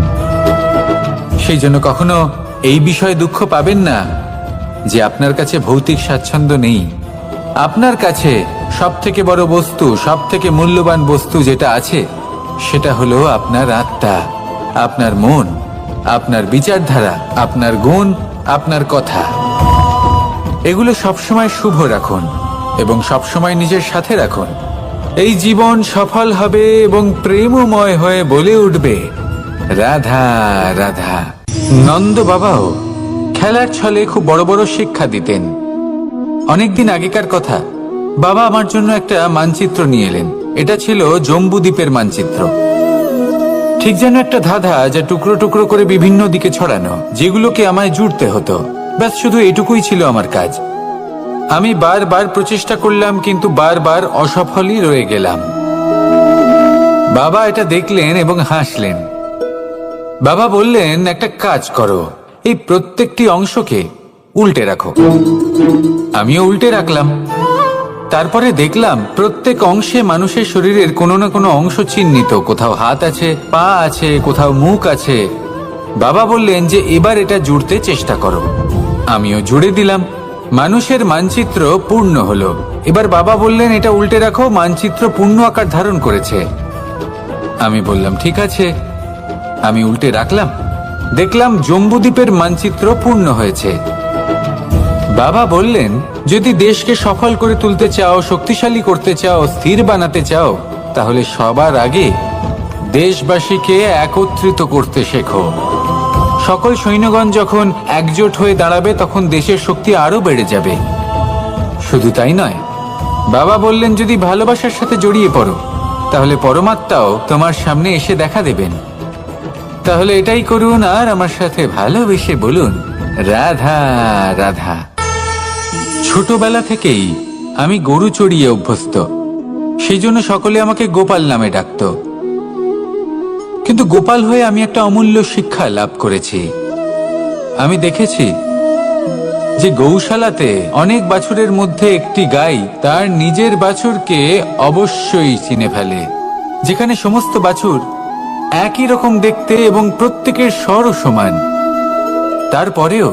সেই জন্য কখনো এই বিষয়ে দুঃখ পাবেন না যে আপনার কাছে ভৌতিক স্বাচ্ছন্দ্য নেই। আপনার কাছে সব থেকে বড় বস্তু, সব থেকে মূল্যবান বস্তু যেটা আছে, সেটা হলো আপনার আত্মা, আপনার মন, আপনার বিচারধারা, আপনার গুণ, আপনার কথা। এগুলো সবসময় শুভ রাখুন এবং সবসময় নিজের সাথে রাখুন। এই জীবন সফল হবে এবং প্রেমময় হয়ে বলে উঠবে, রাধা রাধা। নন্দ বাবাও খেলার ছলে খুব বড় বড় শিক্ষা দিতেন। অনেকদিন আগেকার কথা, বাবা আমার জন্য একটা মানচিত্র নিয়ে এলেন। এটা ছিল জম্বু দ্বীপের মানচিত্র। ঠিক যেন একটা ধাঁধা, যা টুকরো টুকরো করে বিভিন্ন দিকে ছড়ানো, যেগুলোকে আমায় জুড়তে হতো। ব্যাস শুধু এটুকুই ছিল আমার কাজ। আমি বারবার প্রচেষ্টা করলাম, কিন্তু বারবার অসফলই রয়ে গেলাম। বাবা এটা দেখলেন এবং হাসলেন। বাবা বললেন, একটা কাজ করো, এই প্রত্যেকটি অংশকে উল্টে রাখো। আমিও উল্টে রাখলাম। তারপরে দেখলাম প্রত্যেক অংশে মানুষের শরীরের কোনো না কোনো অংশ চিহ্নিত। কোথাও হাত আছে, পা আছে, কোথাও মুখ আছে। বাবা বললেন যে এবার এটা জুড়তে চেষ্টা করো। আমিও জুড়ে দিলাম। মানুষের মানচিত্র পূর্ণ হলো। এবার বাবা বললেন, এটা উল্টে রাখো, মানচিত্র পূর্ণ আকার ধারণ করেছে। আমি বললাম, ঠিক আছে। আমি উল্টে রাখলাম। দেখলাম জম্বুদ্বীপের মানচিত্র পূর্ণ হয়েছে। বাবা বললেন, যদি দেশকে সফল করে তুলতে চাও, শক্তিশালী করতে চাও, স্থির বানাতে চাও, তাহলে সবার আগে দেশবাসীকে একত্রিত করতে শেখো। সকল সৈন্যগণ যখন একজোট হয়ে দাঁড়াবে, তখন দেশের শক্তি আরো বেড়ে যাবে। শুধু তাই নয়, বাবা বললেন, যদি ভালোবাসার সাথে জড়িয়ে পড়ো, তাহলে পরমাত্মাও তোমার সামনে এসে দেখা দেবেন। তাহলে এটাই করুন আর আমার সাথে ভালোবেসে বলুন, রাধা রাধা। ছোটবেলা থেকেই আমি গরু চড়িয়ে অভ্যস্ত। সেই জন্য সকলে আমাকে গোপাল নামে ডাকত। কিন্তু গোপাল হয়ে আমি একটা অমূল্য শিক্ষা লাভ করেছি। আমি দেখেছি যে গৌশালাতে অনেক বাছুরের মধ্যে একটি গাই তার নিজের বাছুরকে অবশ্যই চিনে ফেলে। যেখানে সমস্ত বাছুর একই রকম দেখতে এবং প্রত্যেকের স্বরও সমান, তারপরেও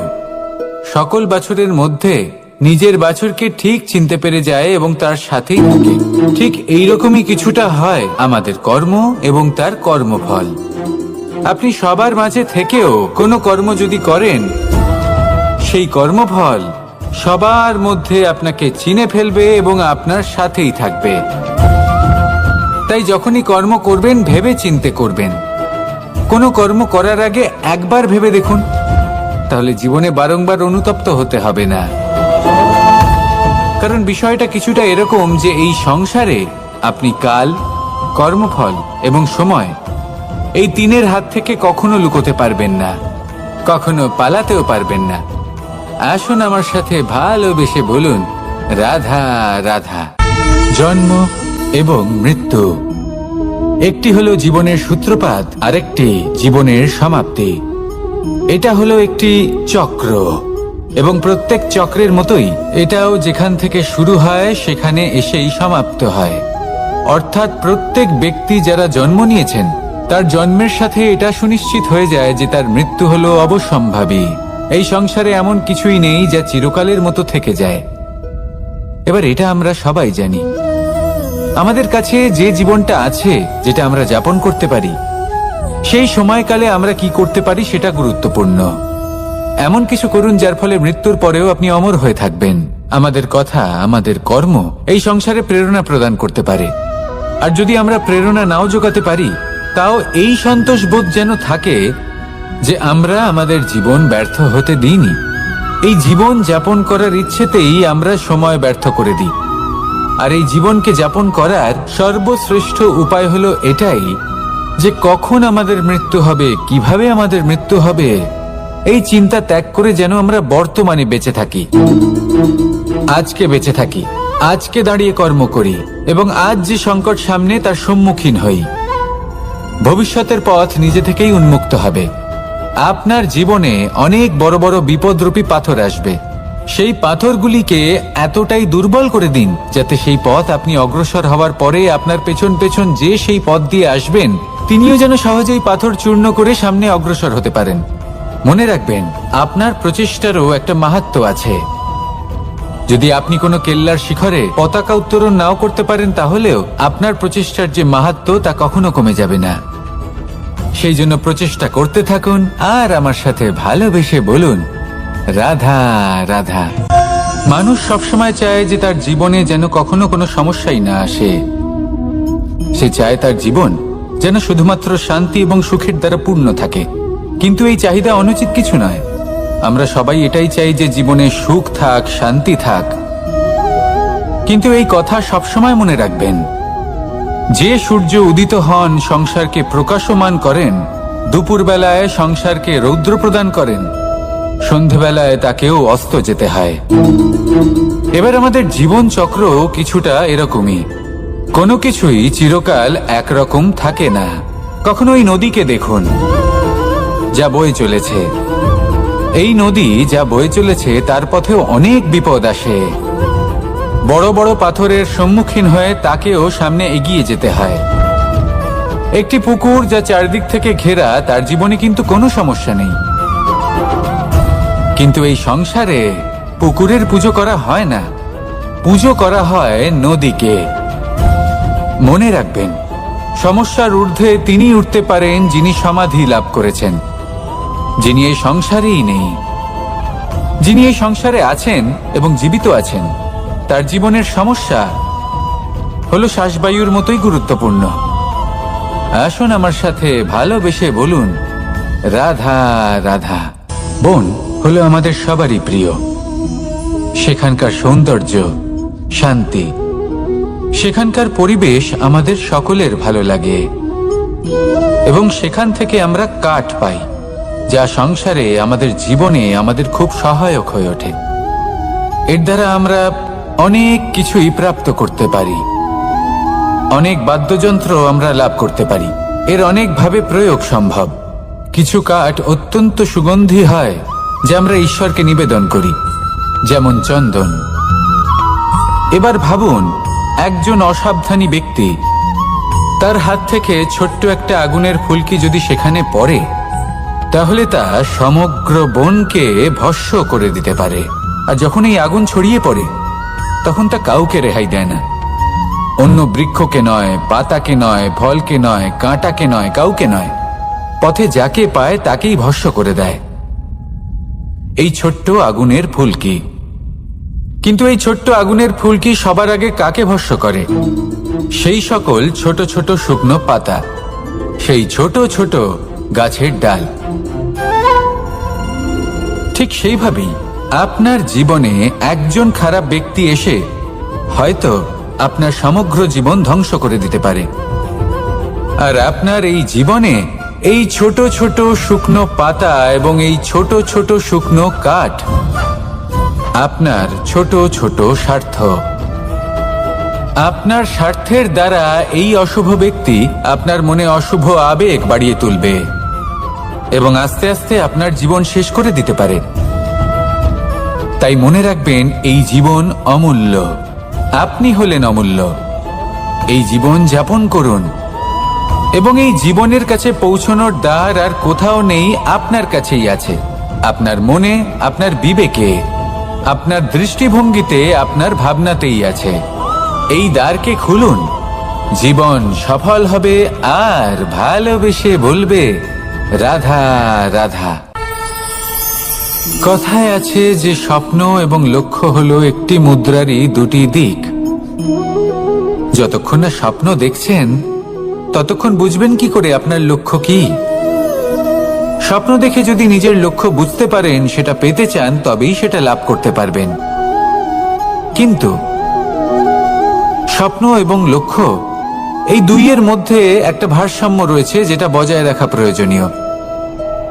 সকল বাছুরের মধ্যে নিজের বাছুরকে ঠিক চিনতে পেরে যায় এবং তার সাথেই থাকে। ঠিক এইরকমই কিছুটা হয় আমাদের কর্ম এবং তার কর্মফল। আপনি সবার মাঝে থেকেও কোনো কর্ম যদি করেন, সেই কর্মফল সবার মধ্যে আপনাকে চিনে ফেলবে এবং আপনার সাথেই থাকবে। তাই যখনই কর্ম করবেন, ভেবে চিন্তে করবেন। কোনো কর্ম করার আগে একবার ভেবে দেখুন, তাহলে জীবনে বারংবার অনুতপ্ত হতে হবে না। কারণ বিষয়টা কিছুটা এরকম যে এই সংসারে আপনি কাল, কর্মফল এবং সময়, এই তিনের হাত থেকে কখনো লুকোতে পারবেন না, কখনো পালাতেও পারবেন না। আসুন আমার সাথে ভালোবেসে বলুন, রাধা রাধা। জন্ম এবং মৃত্যু, একটি হলো জীবনের সূত্রপাত, আরেকটি জীবনের সমাপ্তি। এটা হলো একটি চক্র এবং প্রত্যেক চক্রের মতোই এটাও যেখান থেকে শুরু হয় সেখানে এসেই সমাপ্ত হয়। অর্থাৎ প্রত্যেক ব্যক্তি যারা জন্ম নিয়েছেন, তার জন্মের সাথে এটা সুনিশ্চিত হয়ে যায় যে তার মৃত্যু হলো অবশ্যম্ভাবী। এই সংসারে এমন কিছুই নেই যা চিরকালের মতো থেকে যায়। এবার এটা আমরা সবাই জানি। আমাদের কাছে যে জীবনটা আছে, যেটা আমরা যাপন করতে পারি, সেই সময়কালে আমরা কি করতে পারি সেটা গুরুত্বপূর্ণ। এমন কিছু করুন যার ফলে মৃত্যুর পরেও আপনি অমর হয়ে থাকবেন। আমাদের কথা, আমাদের কর্ম এই সংসারে প্রেরণা প্রদান করতে পারে। আর যদি আমরা প্রেরণা নাও জোগাতে পারি, তাও এই সন্তোষ বোধ যেন থাকে যে আমরা আমাদের জীবন ব্যর্থ হতে দিইনি। এই জীবন যাপন করার ইচ্ছেতেই আমরা সময় ব্যর্থ করে দিই। আর এই জীবনকে যাপন করার সর্বশ্রেষ্ঠ উপায় হলো এটাই যে কখন আমাদের মৃত্যু হবে, কিভাবে আমাদের মৃত্যু হবে, এই চিন্তা ত্যাগ করে যেন আমরা বর্তমানে বেঁচে থাকি, আজকে বেঁচে থাকি, আজকে দাঁড়িয়ে কর্ম করি এবং আজ যে সংকট সামনে তার সম্মুখীন হই। ভবিষ্যতের পথ নিজে থেকেই উন্মুক্ত হবে। আপনার জীবনে অনেক বড় বড় বিপদরূপী পাথর আসবে। সেই পাথরগুলিকে এতটাই দুর্বল করে দিন যাতে সেই পথ আপনি অগ্রসর হওয়ার পরে আপনার পেছন পেছন যে সেই পথ দিয়ে আসবেন তিনিও যেন সহজেই পাথর চূর্ণ করে সামনে অগ্রসর হতে পারেন। মনে রাখবেন, আপনার প্রচেষ্টারও একটা মাহাত্ম্য আছে। যদি আপনি কোনো কেল্লার শিখরে পতাকা উত্তোলন নাও করতে পারেন, তাহলেও আপনার প্রচেষ্টার যে মাহাত্ম্য তা কখনো কমে যাবে না। সেই জন্য প্রচেষ্টা করতে থাকুন আর আমার সাথে ভালোবেসে বলুন, রাধা রাধা। মানুষ সবসময় চায় যে তার জীবনে যেন কখনো কোনো সমস্যাই না আসে। সে চায় তার জীবন যেন শুধুমাত্র শান্তি এবং সুখের দ্বারা পূর্ণ থাকে। কিন্তু এই চাহিদা অনুচিত কিছু নয়। আমরা সবাই এটাই চাই যে জীবনে সুখ থাক, শান্তি থাক। কিন্তু এই কথা সবসময় মনে রাখবেন, যে সূর্য উদিত হন সংসারকে প্রকাশমান করেন, দুপুরবেলায় সংসারকে রৌদ্র প্রদান করেন, সন্ধেবেলায় তাকেও অস্ত যেতে হয়। এবার আমাদের জীবন চক্র কিছুটা এরকমই। কোনো কিছুই চিরকাল একরকম থাকে না। কখনো এই নদীকে দেখুন যা বয়ে চলেছে। এই নদী যা বয়ে চলেছে তার পথেও অনেক বিপদ আসে। বড় বড় পাথরের সম্মুখীন হয়ে তাকেও সামনে এগিয়ে যেতে হয়। একটি পুকুর যা চারদিক থেকে ঘেরা, তার জীবনে কিন্তু কোনো সমস্যা নেই। কিন্তু এই সংসারে পুকুরের পুজো করা হয় না, পুজো করা হয় নদীকে। মনে রাখবেন, সমস্যার ঊর্ধ্বে তিনি উঠতে পারেন যিনি সমাধি লাভ করেছেন, যিনি এই সংসারেই নেই। যিনি এই সংসারে আছেন এবং জীবিত আছেন, তার জীবনের সমস্যা হলো শ্বাসবায়ুর মতোই গুরুত্বপূর্ণ। আসুন আমার সাথে ভালোবেসে বলুন, রাধা রাধা। বন হলো আমাদের সবারই প্রিয়। সেখানকার সৌন্দর্য, শান্তি, সেখানকার পরিবেশ আমাদের সকলের ভালো লাগে এবং সেখান থেকে আমরা কাঠ পাই, যা সংসারে আমাদের জীবনে আমাদের খুব সহায়ক হয়ে ওঠে। এর দ্বারা আমরা অনেক কিছুই প্রাপ্ত করতে পারি। অনেক বাদ্যযন্ত্র আমরা লাভ করতে পারি। এর অনেকভাবে প্রয়োগ সম্ভব। কিছু কাঠ অত্যন্ত সুগন্ধি হয় যা আমরা ঈশ্বরকে নিবেদন করি, যেমন চন্দন। এবার ভাবুন, একজন অসাবধানী ব্যক্তি তার হাত থেকে ছোট্ট একটা আগুনের ফুলকি যদি সেখানে পড়ে, তাহলে তা সমগ্র বনকে ভস্ম করে দিতে পারে। আর যখন এই আগুন ছড়িয়ে পড়ে তখন তা কাউকে রেহাই দেয় না। অন্য বৃক্ষকে নয়, পাতাকে নয়, ফলকে নয়, কাঁটাকে নয়, কাউকে নয়, পথে যাকে পায় তাকেই ভস্ম করে দেয়। এই ছোট্ট আগুনের ফুলকি। কিন্তু এই ছোট্ট আগুনের ফুলকি সবার আগে কাকে ভস্ম করে? সেই সকল ছোট ছোট শুকনো পাতা, সেই ছোট ছোট গাছের ডাল। ঠিক সেইভাবেই আপনার জীবনে একজন খারাপ ব্যক্তি এসে হয়তো আপনার সমগ্র জীবন ধ্বংস করে দিতে পারে। আর আপনার এই জীবনে এই ছোট ছোট শুকনো পাতা এবং এই ছোট ছোট শুকনো কাঠ আপনার ছোট ছোট স্বার্থ। আপনার স্বার্থের দ্বারা এই অশুভ ব্যক্তি আপনার মনে অশুভ আবেগ বাড়িয়ে তুলবে এবং আস্তে আস্তে আপনার জীবন শেষ করে দিতে পারে। তাই মনে রাখবেন, এই জীবন অমূল্য। আপনি হলেন অমূল্য। এই জীবন যাপন করুন এবং এই জীবনের কাছে পৌঁছানোর দ্বার আর কোথাও নেই, আপনার কাছেই আছে। আপনার মনে, আপনার বিবেকে, আপনার দৃষ্টিভঙ্গিতে, আপনার ভাবনাতেই আছে। এই দ্বারকে খুলুন, জীবন সফল হবে আর ভালোবেসে বলবে, রাধা রাধা। কথায় আছে যে স্বপ্ন এবং লক্ষ্য হলো একটি মুদ্রারই দুটি দিক। যতক্ষণ না স্বপ্ন দেখছেন ততক্ষণ বুঝবেন কি করে আপনার লক্ষ্য কি? স্বপ্ন দেখে যদি নিজের লক্ষ্য বুঝতে পারেন, সেটা পেতে চান, তবেই সেটা লাভ করতে পারবেন। কিন্তু স্বপ্ন এবং লক্ষ্য, এই দুইয়ের মধ্যে একটা ভারসাম্য রয়েছে যেটা বজায় রাখা প্রয়োজনীয়।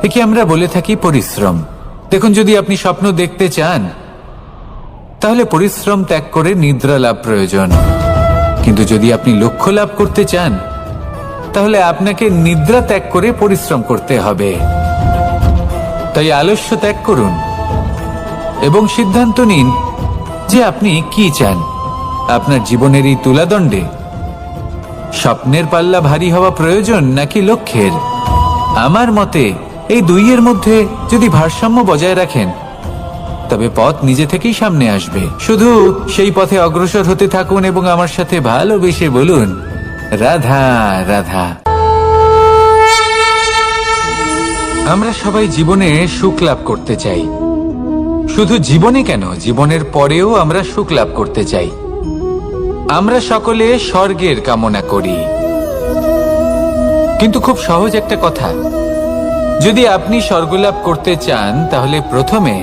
একে আমরা বলে থাকি পরিশ্রম। দেখুন, যদি আপনি স্বপ্ন দেখতে চান তাহলে পরিশ্রম ত্যাগ করে নিদ্রা লাভ প্রয়োজন, কিন্তু যদি আপনি লক্ষ্য লাভ করতে চান তাহলে আপনাকে নিদ্রা ত্যাগ করে পরিশ্রম করতে হবে। তাই আলস্য ত্যাগ করুন এবং সিদ্ধান্ত নিন যে আপনি কি চান। আপনার জীবনের এই তুলাদণ্ডে স্বপ্নের পাল্লা ভারী হওয়া প্রয়োজন নাকি লক্ষ্যের? আমার মতে এই দুইয়ের মধ্যে যদি ভারসাম্য বজায় রাখেন তবে পথ নিজে থেকেই সামনে আসবে। শুধু সেই পথে অগ্রসর হতে থাকুন এবং আমার সাথে ভালোবেসে বলুন, রাধা রাধা। আমরা সবাই জীবনে সুখ লাভ করতে চাই। শুধু জীবনে কেন, জীবনের পরেও আমরা সুখ লাভ করতে চাই। আমরা সকলে স্বর্গের কামনা করি। কিন্তু খুব সহজ একটা কথা, যদি আপনি স্বর্গ লাভ করতে চান তাহলে প্রথমে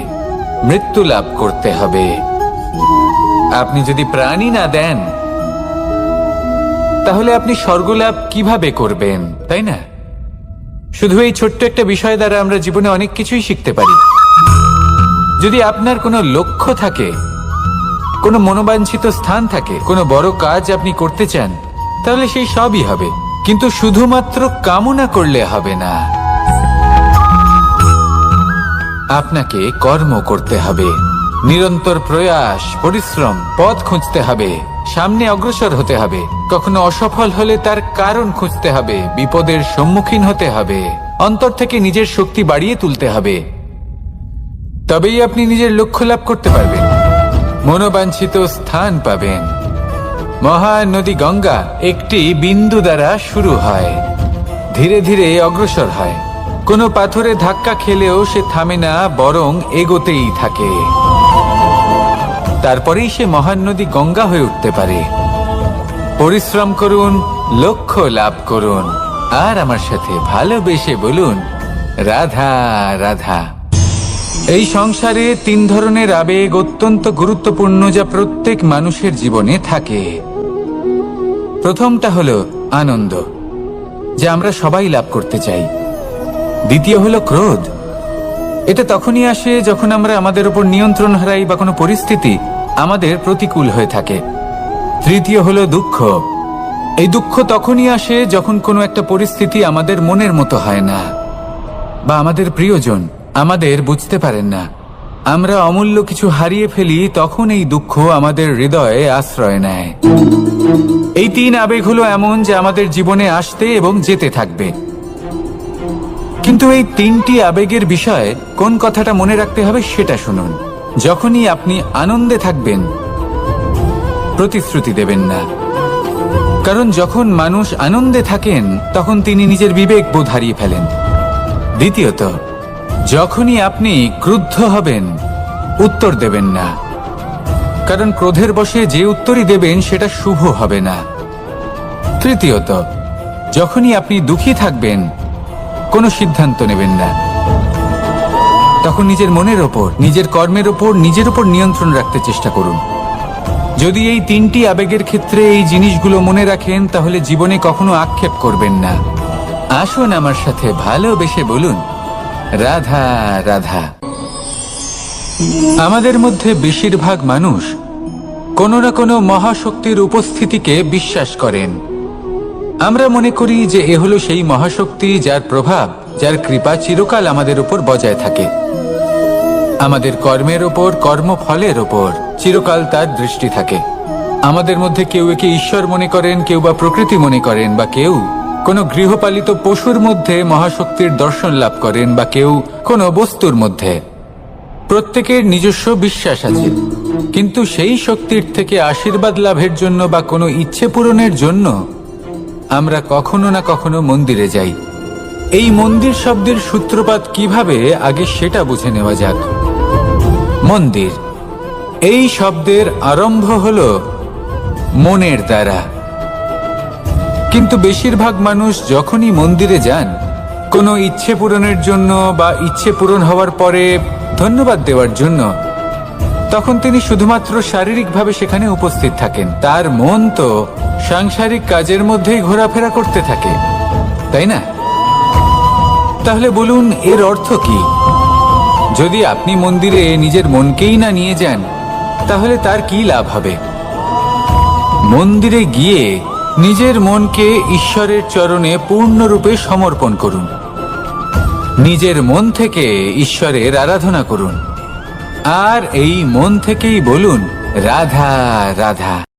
মৃত্যু লাভ করতে হবে। আপনি যদি প্রাণই না দেন তাহলে আপনি স্বর্গ লাভ কিভাবে করবেন, তাই না? শুধু এই ছোট্ট একটা বিষয় দ্বারা আমরা জীবনে অনেক কিছুই শিখতে পারি। যদি আপনার কোনো লক্ষ্য থাকে, কোনো মনোবাঞ্ছিত স্থান থাকে, কোনো বড় কাজ আপনি করতে চান, তাহলে সেই সবই হবে। কিন্তু শুধুমাত্র কামনা করলে হবে না, আপনাকে কর্ম করতে হবে, নিরন্তর প্রয়াস, পরিশ্রম, পথ খুঁজতে হবে, সামনে অগ্রসর হতে হবে। কখনো অসফল হলে তার কারণ খুঁজতে হবে, বিপদের সম্মুখীন হতে হবে, অন্তর থেকে নিজের শক্তি বাড়িয়ে তুলতে হবে। তবেই আপনি নিজের লক্ষ্য লাভ করতে পারবেন, মনোবাঞ্ছিত স্থান পাবেন। মহানদী গঙ্গা একটি বিন্দু দ্বারা শুরু হয়, ধীরে ধীরে অগ্রসর হয়। কোনো পাথরে ধাক্কা খেলেও সে থামে না, বরং এগোতেই থাকে। তারপরেই সে মহান নদী গঙ্গা হয়ে উঠতে পারে। পরিশ্রম করুন, লক্ষ্য লাভ করুন, আর আমার সাথে ভালোবেসে বলুন, রাধা রাধা। এই সংসারে তিন ধরনের আবেগ অত্যন্ত গুরুত্বপূর্ণ, যা প্রত্যেক মানুষের জীবনে থাকে। প্রথমটা হলো আনন্দ, যা আমরা সবাই লাভ করতে চাই। দ্বিতীয় হলো ক্রোধ। এটা তখনই আসে যখন আমরা আমাদের উপর নিয়ন্ত্রণ হারাই বা কোনো পরিস্থিতি আমাদের প্রতিকূল হয়ে থাকে। তৃতীয় হলো দুঃখ। এই দুঃখ তখনই আসে যখন কোনো একটা পরিস্থিতি আমাদের মনের মতো হয় না, বা আমাদের প্রিয়জন আমাদের বুঝতে পারেন না, আমরা অমূল্য কিছু হারিয়ে ফেলি। তখন এই দুঃখ আমাদের হৃদয়ে আশ্রয় নেয়। এই তিন আবেগ হলো এমন যে আমাদের জীবনে আসতে এবং যেতে থাকবে। কিন্তু এই তিনটি আবেগের বিষয়ে কোন কথাটা মনে রাখতে হবে সেটা শুনুন। যখনই আপনি আনন্দে থাকবেন, প্রতিশ্রুতি দেবেন না, কারণ যখন মানুষ আনন্দে থাকেন তখন তিনি নিজের বিবেক বোধ হারিয়ে ফেলেন। দ্বিতীয়ত, যখনই আপনি ক্রুদ্ধ হবেন, উত্তর দেবেন না, কারণ ক্রোধের বশে যে উত্তরই দেবেন সেটা শুভ হবে না। তৃতীয়ত, যখনই আপনি দুঃখী থাকবেন, কোনো সিদ্ধান্ত নেবেন না, তখন নিজের মনের ওপর, নিজের কর্মের ওপর, নিজের ওপর নিয়ন্ত্রণ রাখতে চেষ্টা করুন। যদি এই তিনটি আবেগের ক্ষেত্রে এই জিনিসগুলো মনে রাখেন তাহলে জীবনে কখনো আক্ষেপ করবেন না। আসুন আমার সাথে ভালোবেসে বলুন, রাধা রাধা। আমাদের মধ্যে বেশিরভাগ মানুষ কোনো না কোনো মহাশক্তির উপস্থিতিকে বিশ্বাস করেন। আমরা মনে করি যে এ হলো সেই মহাশক্তি যার প্রভাব, যার কৃপা চিরকাল আমাদের উপর বজায় থাকে। আমাদের কর্মের ওপর, কর্মফলের ওপর চিরকাল তার দৃষ্টি থাকে। আমাদের মধ্যে কেউ একে ঈশ্বর মনে করেন, কেউ বা প্রকৃতি মনে করেন, বা কেউ কোনো গৃহপালিত পশুর মধ্যে মহাশক্তির দর্শন লাভ করেন, বা কেউ কোনো বস্তুর মধ্যে। প্রত্যেকের নিজস্ব বিশ্বাস আছে, কিন্তু সেই শক্তির থেকে আশীর্বাদ লাভের জন্য বা কোনো ইচ্ছে পূরণের জন্য আমরা কখনো না কখনো মন্দিরে যাই। এই মন্দির শব্দের সূত্রপাত কিভাবে, আগে সেটা বুঝে নেওয়া যাক। মন্দির এই শব্দের আরম্ভ হলো মনের দ্বারা, কিন্তু বেশিরভাগ মানুষ যখনই মন্দিরে যান কোনো ইচ্ছে পূরণের জন্য বা ইচ্ছে পূরণ হওয়ার পরে ধন্যবাদ দেওয়ার জন্য, তখন তিনি শুধুমাত্র শারীরিকভাবে সেখানে উপস্থিত থাকেন, তার মন তো সাংসারিক কাজের মধ্যেই ঘোরাফেরা করতে থাকে, তাই না? তাহলে বলুন, এর অর্থ কি? যদি আপনি মন্দিরে নিজের মনকেই না নিয়ে যান, তাহলে তার কি লাভ হবে? মন্দিরে গিয়ে নিজের মনকে ঈশ্বরের চরণে পূর্ণরূপে সমর্পণ করুন। নিজের মন থেকে ঈশ্বরের আরাধনা করুন, আর এই মন থেকেই বলুন, রাধা রাধা।